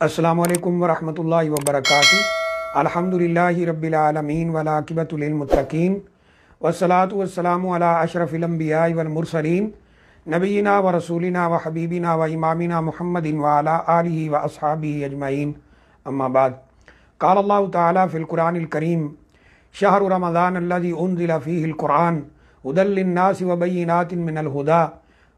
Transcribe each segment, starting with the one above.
السلام علیکم ورحمۃ اللہ وبرکاتہ۔ الحمدللہ رب العالمین والعاقبۃ للمتقین والصلاۃ والسلام علی اشرف الانبیاء والمرسلین نبینا و رسولنا و حبیبنا و امامنا محمد وعلی آلہ و اصحابہ اجمعین، اما بعد۔ قال اللہ تعالی فی القرآن الکریم شہر رمضان الذی انزل فیہ القرآن ھدی للناس وبینات من الھدی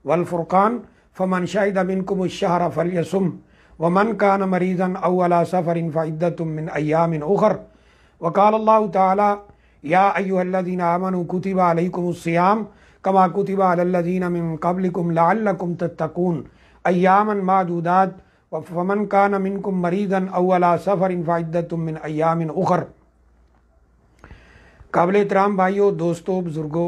والفرقان فمن شہد منکم الشہر فلیصم ومن كان مريضا أو على سفر فعدة من أيام أخر وقال الله تعالى يا أيها الذين آمنوا كتب عليكم الصيام كما كتب على الذين من قبلكم لعلكم تتقون أياما معدودات فمن كان منكم مريضا أو على سفر فعدة من أيام أخر۔ قابل احترام بھائیوں، دوستوں، بزرگوں،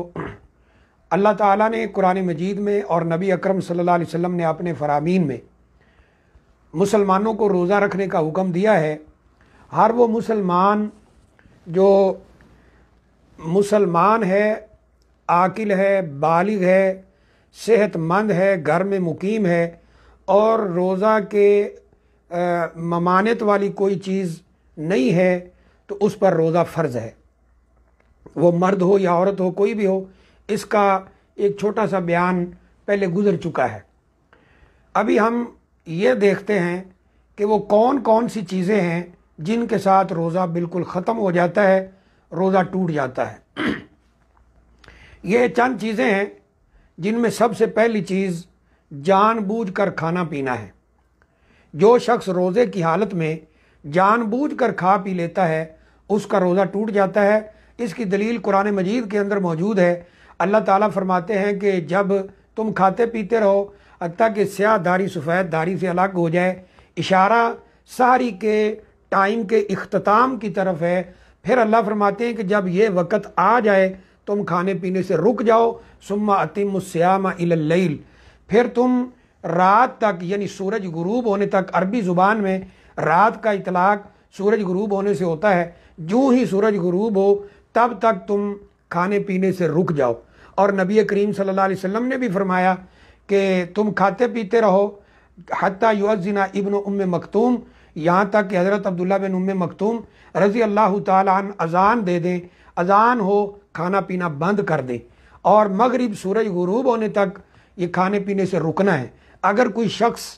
اللہ تعالیٰ نے قرآن مجید میں اور نبی اکرم صلی اللہ علیہ وسلم نے اپنے فرامین میں مسلمانوں کو روزہ رکھنے کا حکم دیا ہے۔ ہر وہ مسلمان جو مسلمان ہے، عاقل ہے، بالغ ہے، صحت مند ہے، گھر میں مقیم ہے اور روزہ کے ممانعت والی کوئی چیز نہیں ہے تو اس پر روزہ فرض ہے، وہ مرد ہو یا عورت ہو، کوئی بھی ہو۔ اس کا ایک چھوٹا سا بیان پہلے گزر چکا ہے۔ ابھی ہم یہ دیکھتے ہیں کہ وہ کون کون سی چیزیں ہیں جن کے ساتھ روزہ بالکل ختم ہو جاتا ہے، روزہ ٹوٹ جاتا ہے۔ یہ چند چیزیں ہیں جن میں سب سے پہلی چیز جان بوجھ کر کھانا پینا ہے۔ جو شخص روزے کی حالت میں جان بوجھ کر کھا پی لیتا ہے اس کا روزہ ٹوٹ جاتا ہے۔ اس کی دلیل قرآن مجید کے اندر موجود ہے۔ اللہ تعالیٰ فرماتے ہیں کہ جب تم کھاتے پیتے رہو حتیٰ کہ سیاہ دھاری سفید دھاری سے الگ ہو جائے، اشارہ سحری کے ٹائم کے اختتام کی طرف ہے۔ پھر اللہ فرماتے ہیں کہ جب یہ وقت آ جائے تم کھانے پینے سے رک جاؤ، ثم اتموا الصیام الی اللیل، پھر تم رات تک، یعنی سورج غروب ہونے تک، عربی زبان میں رات کا اطلاق سورج غروب ہونے سے ہوتا ہے۔ جو ہی سورج غروب ہو تب تک تم کھانے پینے سے رک جاؤ۔ اور نبی کریم صلی اللہ علیہ وسلم نے بھی فرمایا کہ تم کھاتے پیتے رہو حتیٰ یؤذن ابن ام مکتوم، یہاں تک کہ حضرت عبداللہ بن ام مکتوم رضی اللہ تعالیٰ عنہ اذان دے دیں، اذان ہو کھانا پینا بند کر دیں، اور مغرب سورج غروب ہونے تک یہ کھانے پینے سے رکنا ہے۔ اگر کوئی شخص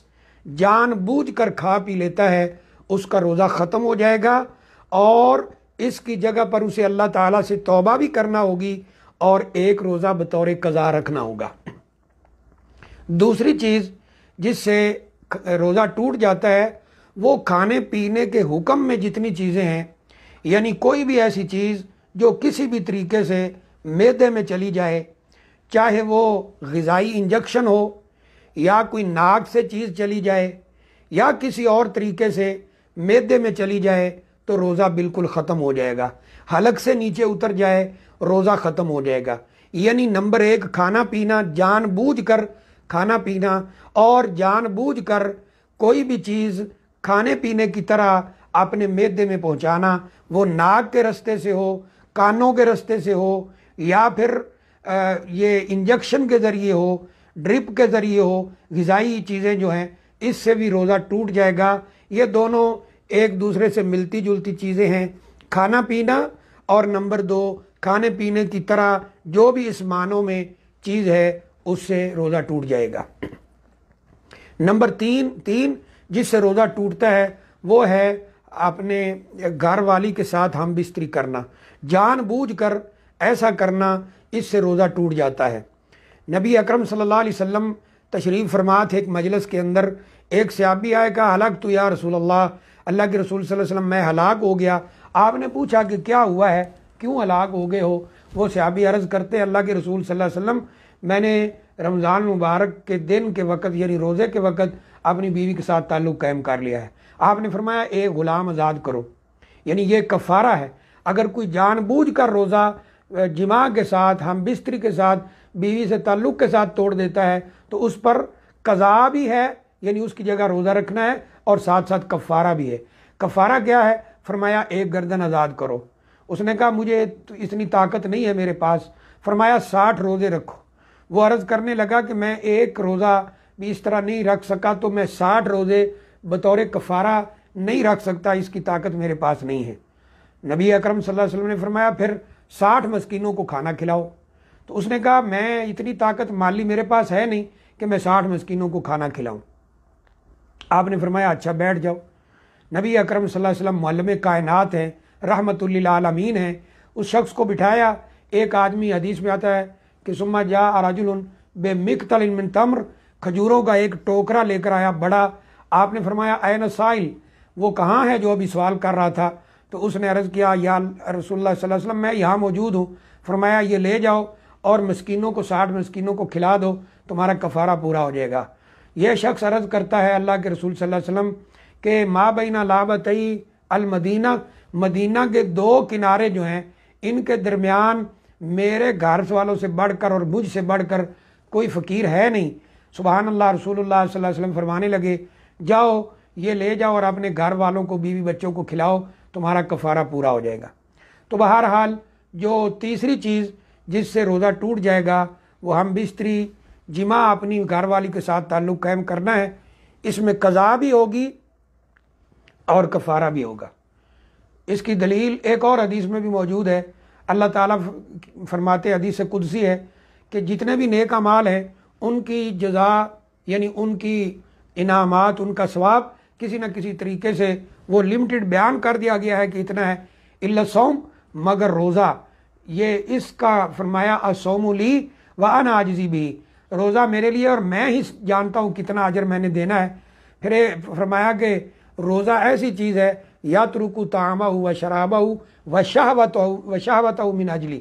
جان بوجھ کر کھا پی لیتا ہے اس کا روزہ ختم ہو جائے گا، اور اس کی جگہ پر اسے اللہ تعالیٰ سے توبہ بھی کرنا ہوگی اور ایک روزہ بطور قضا رکھنا ہوگا۔ دوسری چیز جس سے روزہ ٹوٹ جاتا ہے وہ کھانے پینے کے حکم میں جتنی چیزیں ہیں، یعنی کوئی بھی ایسی چیز جو کسی بھی طریقے سے معدے میں چلی جائے، چاہے وہ غذائی انجیکشن ہو یا کوئی ناک سے چیز چلی جائے یا کسی اور طریقے سے معدے میں چلی جائے تو روزہ بالکل ختم ہو جائے گا۔ حلق سے نیچے اتر جائے روزہ ختم ہو جائے گا۔ یعنی نمبر ایک کھانا پینا، جان بوجھ کر کھانا پینا اور جان بوجھ کر کوئی بھی چیز کھانے پینے کی طرح اپنے معدے میں پہنچانا، وہ ناک کے راستے سے ہو، کانوں کے راستے سے ہو، یا پھر یہ انجیکشن کے ذریعے ہو، ڈرپ کے ذریعے ہو، غذائی چیزیں جو ہیں اس سے بھی روزہ ٹوٹ جائے گا۔ یہ دونوں ایک دوسرے سے ملتی جلتی چیزیں ہیں، کھانا پینا اور نمبر دو کھانے پینے کی طرح جو بھی اس معنوں میں چیز ہے اس سے روزہ ٹوٹ جائے گا۔ نمبر تین جس سے روزہ ٹوٹتا ہے وہ ہے اپنے گھر والی کے ساتھ ہم بستری کرنا، جان بوجھ کر ایسا کرنا، اس سے روزہ ٹوٹ جاتا ہے۔ نبی اکرم صلی اللہ علیہ وسلم تشریف فرما تھے ایک مجلس کے اندر، ایک صحابی آئے، کہا ہلاک تو یا رسول اللہ کے رسول صلی اللہ علیہ وسلم میں ہلاک ہو گیا۔ آپ نے پوچھا کہ کیا ہوا ہے، کیوں ہلاک ہو گئے ہو؟ وہ صحابی عرض کرتے اللہ کے رسول صلی اللہ علیہ وسلم میں نے رمضان مبارک کے دن کے وقت، یعنی روزے کے وقت اپنی بیوی کے ساتھ تعلق قائم کر لیا ہے۔ آپ نے فرمایا ایک غلام آزاد کرو، یعنی یہ کفارہ ہے۔ اگر کوئی جان بوجھ کر روزہ جماع کے ساتھ، ہم بستری کے ساتھ، بیوی سے تعلق کے ساتھ توڑ دیتا ہے تو اس پر قضا بھی ہے، یعنی اس کی جگہ روزہ رکھنا ہے، اور ساتھ ساتھ کفارہ بھی ہے۔ کفارہ کیا ہے؟ فرمایا ایک گردن آزاد کرو۔ اس نے کہا مجھے اتنی طاقت نہیں ہے میرے پاس۔ فرمایا 60 روزے رکھو۔ وہ عرض کرنے لگا کہ میں ایک روزہ بھی اس طرح نہیں رکھ سکا تو میں 60 روزے بطور کفارہ نہیں رکھ سکتا، اس کی طاقت میرے پاس نہیں ہے۔ نبی اکرم صلی اللہ علیہ وسلم نے فرمایا پھر 60 مسکینوں کو کھانا کھلاؤ۔ تو اس نے کہا میں اتنی طاقت مالی میرے پاس ہے نہیں کہ میں 60 مسکینوں کو کھانا کھلاؤں۔ آپ نے فرمایا اچھا بیٹھ جاؤ۔ نبی اکرم صلی اللہ علیہ وسلم معلم کائنات ہیں، رحمت للعالمین ہیں، اس شخص کو بٹھایا۔ ایک آدمی، حدیث میں آتا ہے کہ ثم جاء رجل بمقتل من تمر، کھجوروں کا ایک ٹوکرا لے کر آیا بڑا۔ آپ نے فرمایا این السائل، وہ کہاں ہے جو ابھی سوال کر رہا تھا؟ تو اس نے عرض کیا یا رسول اللہ صلی اللہ علیہ وسلم میں یہاں موجود ہوں۔ فرمایا یہ لے جاؤ اور مسکینوں کو 60 مسکینوں کو کھلا دو، تمہارا کفارہ پورا ہو جائے گا۔ یہ شخص عرض کرتا ہے اللہ کے رسول صلی اللہ علیہ وسلم کہ ما بین لابتئی المدینہ، مدینہ کے 2 کنارے جو ہیں ان کے درمیان میرے گھر والوں سے بڑھ کر اور مجھ سے بڑھ کر کوئی فقیر ہے نہیں۔ سبحان اللہ۔ رسول اللہ صلی اللہ علیہ وسلم فرمانے لگے جاؤ یہ لے جاؤ اور اپنے گھر والوں کو، بیوی بچوں کو کھلاؤ، تمہارا کفارہ پورا ہو جائے گا۔ تو بہرحال جو تیسری چیز جس سے روزہ ٹوٹ جائے گا وہ ہم بستری جمع اپنی گھر والی کے ساتھ تعلق قائم کرنا ہے۔ اس میں قضا بھی ہوگی اور کفارہ بھی ہوگا۔ اس کی دلیل ایک اور حدیث میں بھی موجود ہے۔ اللہ تعالیٰ فرماتے، حدیث قدسی ہے کہ جتنے بھی نیک اعمال ہیں ان کی جزا یعنی ان کی انعامات، ان کا ثواب کسی نہ کسی طریقے سے وہ لمیٹڈ بیان کر دیا گیا ہے کہ اتنا ہے، الا الصوم، مگر روزہ۔ یہ اس کا فرمایا الصوم لی وانا اجزی بھی، روزہ میرے لیے اور میں ہی جانتا ہوں کتنا اجر میں نے دینا ہے۔ پھر فرمایا کہ روزہ ایسی چیز ہے یترک طعامہ و شرابہ و شہوتہ من اجلی،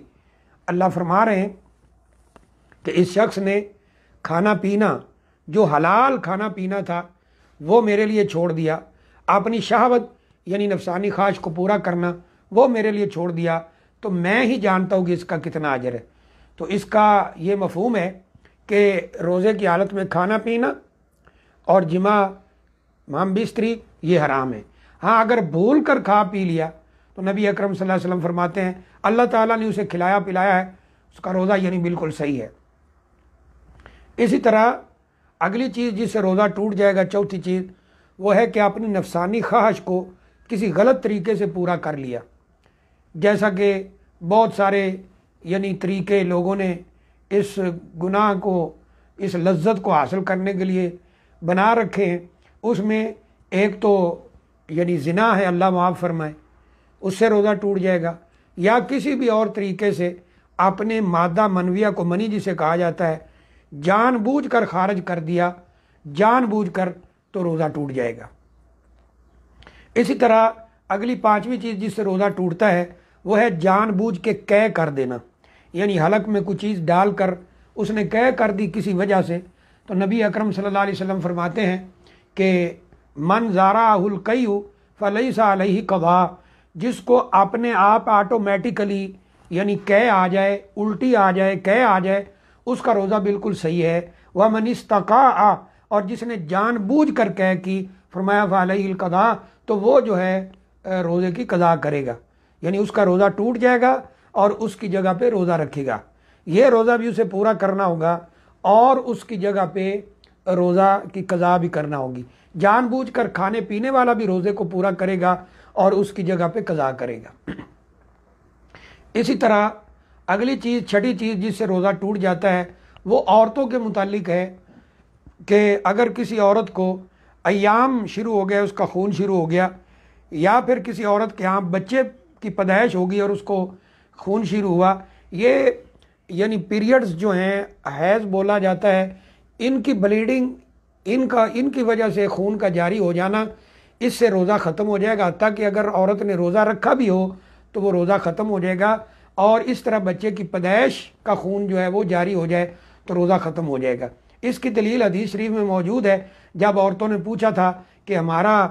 اللہ فرما رہے ہیں کہ اس شخص نے کھانا پینا، جو حلال کھانا پینا تھا وہ میرے لیے چھوڑ دیا، اپنی شہوت یعنی نفسانی خواہش کو پورا کرنا وہ میرے لیے چھوڑ دیا، تو میں ہی جانتا ہوں کہ اس کا کتنا اجر ہے۔ تو اس کا یہ مفہوم ہے کہ روزے کی حالت میں کھانا پینا اور جمع ہم بستری یہ حرام ہے۔ ہاں اگر بھول کر کھا پی لیا تو نبی اکرم صلی اللہ علیہ وسلم فرماتے ہیں اللہ تعالیٰ نے اسے کھلایا پلایا ہے، اس کا روزہ یعنی بالکل صحیح ہے۔ اسی طرح اگلی چیز جس سے روزہ ٹوٹ جائے گا، چوتھی چیز، وہ ہے کہ اپنی نفسانی خواہش کو کسی غلط طریقے سے پورا کر لیا، جیسا کہ بہت سارے یعنی طریقے لوگوں نے اس گناہ کو، اس لذت کو حاصل کرنے کے لیے بنا رکھے ہیں۔ اس میں ایک تو یعنی زنا ہے، اللہ معاف فرمائے، اس سے روزہ ٹوٹ جائے گا، یا کسی بھی اور طریقے سے اپنے مادہ منویہ کو، منی جسے کہا جاتا ہے، جان بوجھ کر خارج کر دیا، جان بوجھ کر، تو روزہ ٹوٹ جائے گا۔ اسی طرح اگلی 5ویں چیز جس سے روزہ ٹوٹتا ہے وہ ہے جان بوجھ کے قے کر دینا، یعنی حلق میں کوئی چیز ڈال کر اس نے قے کر دی کسی وجہ سے، تو نبی اکرم صلی اللہ علیہ وسلم فرماتے ہیں کہ من زارعہ القیء فلیس علیہ قضاء، جس کو اپنے آپ آٹومیٹیکلی یعنی قے آ جائے، الٹی آ جائے، قے آ جائے، اس کا روزہ بالکل صحیح ہے۔ ومن استقاء، اور جس نے جان بوجھ کر قے کی، فرمایا فعلیہ القضاء، تو وہ جو ہے روزے کی قضا کرے گا، یعنی اس کا روزہ ٹوٹ جائے گا اور اس کی جگہ پہ روزہ رکھے گا۔ یہ روزہ بھی اسے پورا کرنا ہوگا اور اس کی جگہ پہ روزہ کی قضا بھی کرنا ہوگی۔ جان بوجھ کر کھانے پینے والا بھی روزے کو پورا کرے گا اور اس کی جگہ پہ قضا کرے گا۔ اسی طرح اگلی چیز، چھٹی چیز جس سے روزہ ٹوٹ جاتا ہے وہ عورتوں کے متعلق ہے کہ اگر کسی عورت کو ایام شروع ہو گیا، اس کا خون شروع ہو گیا، یا پھر کسی عورت کے ہاں بچے کی پیدائش ہوگی اور اس کو خون شروع ہوا، یہ یعنی پیریڈز جو ہیں، حیض بولا جاتا ہے، ان کی بلیڈنگ، ان کی وجہ سے خون کا جاری ہو جانا، اس سے روزہ ختم ہو جائے گا، تاکہ اگر عورت نے روزہ رکھا بھی ہو تو وہ روزہ ختم ہو جائے گا، اور اس طرح بچے کی پیدائش کا خون جو ہے وہ جاری ہو جائے تو روزہ ختم ہو جائے گا۔ اس کی دلیل حدیث شریف میں موجود ہے، جب عورتوں نے پوچھا تھا کہ ہمارا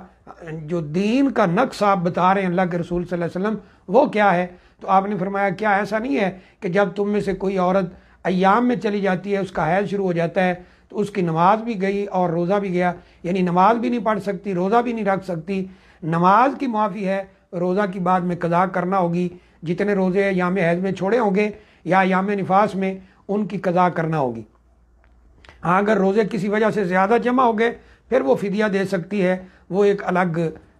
جو دین کا نقص آپ بتا رہے ہیں اللہ کے رسول صلی اللہ علیہ وسلم وہ کیا ہے، تو آپ نے فرمایا کیا ایسا نہیں ہے کہ جب تم میں سے کوئی عورت ایام میں چلی جاتی ہے، اس کا حیض شروع ہو جاتا ہے، تو اس کی نماز بھی گئی اور روزہ بھی گیا، یعنی نماز بھی نہیں پڑھ سکتی، روزہ بھی نہیں رکھ سکتی، نماز کی معافی ہے، روزہ کی بعد میں قضا کرنا ہوگی، جتنے روزے ایام حیض میں چھوڑے ہوں گے یا ایام نفاس میں ان کی قضا کرنا ہوگی۔ ہاں اگر روزے کسی وجہ سے زیادہ جمع ہو گئے پھر وہ فدیہ دے سکتی ہے، وہ ایک الگ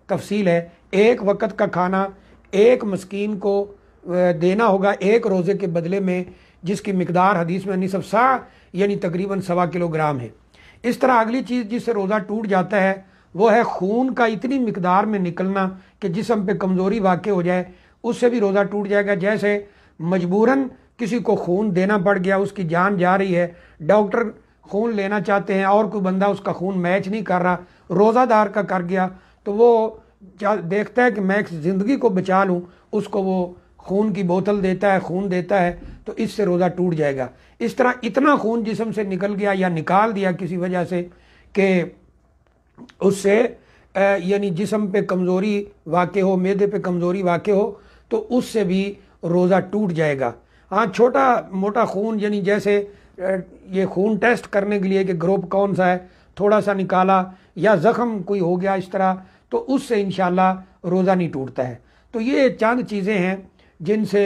تفصیل ہے۔ ایک وقت کا کھانا ایک مسکین کو دینا ہوگا ایک روزے کے بدلے میں، جس کی مقدار حدیث میں نصف سا یعنی تقریباً 1.25 کلوگرام ہے۔ اس طرح اگلی چیز جس سے روزہ ٹوٹ جاتا ہے وہ ہے خون کا اتنی مقدار میں نکلنا کہ جسم پہ کمزوری واقع ہو جائے، اس سے بھی روزہ ٹوٹ جائے گا۔ جیسے مجبوراً کسی کو خون دینا پڑ گیا، اس کی جان جا رہی ہے، ڈاکٹر خون لینا چاہتے ہیں اور کوئی بندہ اس کا خون میچ نہیں کر رہا، روزہ دار کا کر گیا، تو وہ دیکھتا ہے کہ میں زندگی کو بچا لوں، اس کو وہ خون کی بوتل دیتا ہے، خون دیتا ہے، تو اس سے روزہ ٹوٹ جائے گا۔ اس طرح اتنا خون جسم سے نکل گیا یا نکال دیا کسی وجہ سے کہ اس سے یعنی جسم پہ کمزوری واقع ہو، معدے پہ کمزوری واقع ہو، تو اس سے بھی روزہ ٹوٹ جائے گا۔ ہاں چھوٹا موٹا خون یعنی جیسے یہ خون ٹیسٹ کرنے کے لیے کہ گروپ کون سا ہے، تھوڑا سا نکالا یا زخم کوئی ہو گیا اس طرح، تو اس سے انشاءاللہ روزہ نہیں ٹوٹتا ہے۔ تو یہ چند چیزیں ہیں جن سے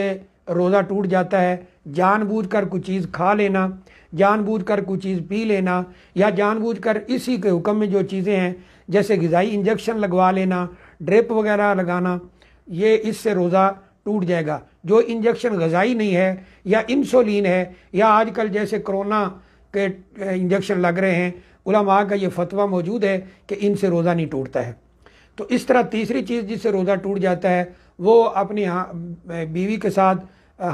روزہ ٹوٹ جاتا ہے۔ جان بوجھ کر کوئی چیز کھا لینا، جان بوجھ کر کوئی چیز پی لینا، یا جان بوجھ کر اسی کے حکم میں جو چیزیں ہیں جیسے غذائی انجیکشن لگوا لینا، ڈرپ وغیرہ لگانا، یہ اس سے روزہ ٹوٹ جائے گا۔ جو انجیکشن غذائی نہیں ہے یا انسولین ہے یا آج کل جیسے کرونا کے انجیکشن لگ رہے ہیں، علماء کا یہ فتویٰ موجود ہے کہ ان سے روزہ نہیں ٹوٹتا ہے۔ تو اس طرح تیسری چیز جس سے روزہ ٹوٹ جاتا ہے وہ اپنی بیوی کے ساتھ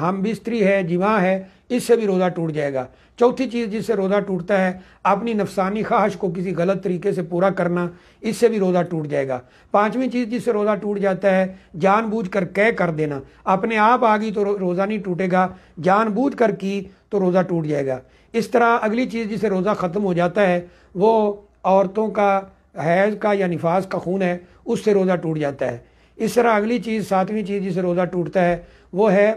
ہم بستری ہے، جماع ہے، اس سے بھی روزہ ٹوٹ جائے گا۔ چوتھی چیز جس سے روزہ ٹوٹتا ہے اپنی نفسانی خواہش کو کسی غلط طریقے سے پورا کرنا، اس سے بھی روزہ ٹوٹ جائے گا۔ پانچویں چیز جس سے روزہ ٹوٹ جاتا ہے جان بوجھ کر قے کر دینا، اپنے آپ آ گئی تو روزہ نہیں ٹوٹے گا، جان بوجھ کر کی تو روزہ ٹوٹ جائے گا۔ اس طرح اگلی چیز جس سے روزہ ختم ہو جاتا ہے وہ عورتوں کا حیض کا یا نفاس کا خون ہے، اس سے روزہ ٹوٹ جاتا ہے۔ اس طرح اگلی چیز ساتویں چیز جس سے روزہ ٹوٹتا ہے وہ ہے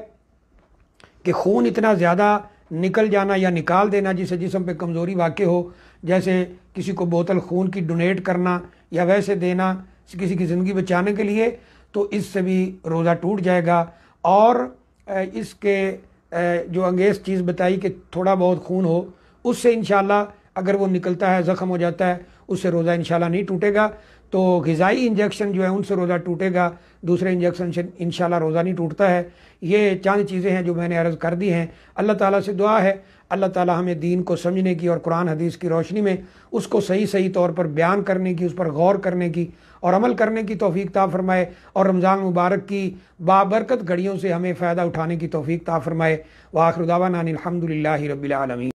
کہ خون اتنا زیادہ نکل جانا یا نکال دینا جس سے جسم پہ کمزوری واقع ہو، جیسے کسی کو بوتل خون کی ڈونیٹ کرنا یا ویسے دینا کسی کی زندگی بچانے کے لیے، تو اس سے بھی روزہ ٹوٹ جائے گا۔ اور اس کے جو انگیز چیز بتائی کہ تھوڑا بہت خون ہو، اس سے انشاءاللہ اگر وہ نکلتا ہے زخم ہو جاتا ہے اس سے روزہ انشاءاللہ نہیں ٹوٹے گا۔ تو غذائی انجیکشن جو ہے ان سے روزہ ٹوٹے گا، دوسرے انجیکشن سے انشاءاللہ روزہ نہیں ٹوٹتا ہے۔ یہ چند چیزیں ہیں جو میں نے عرض کر دی ہیں۔ اللہ تعالیٰ سے دعا ہے اللہ تعالیٰ ہمیں دین کو سمجھنے کی اور قرآن حدیث کی روشنی میں اس کو صحیح طور پر بیان کرنے کی، اس پر غور کرنے کی اور عمل کرنے کی توفیق عطا فرمائے، اور رمضان مبارک کی بابرکت گھڑیوں سے ہمیں فائدہ اٹھانے کی توفیق عطا فرمائے۔ وآخر دعوانا ان الحمد للہ رب العالمین۔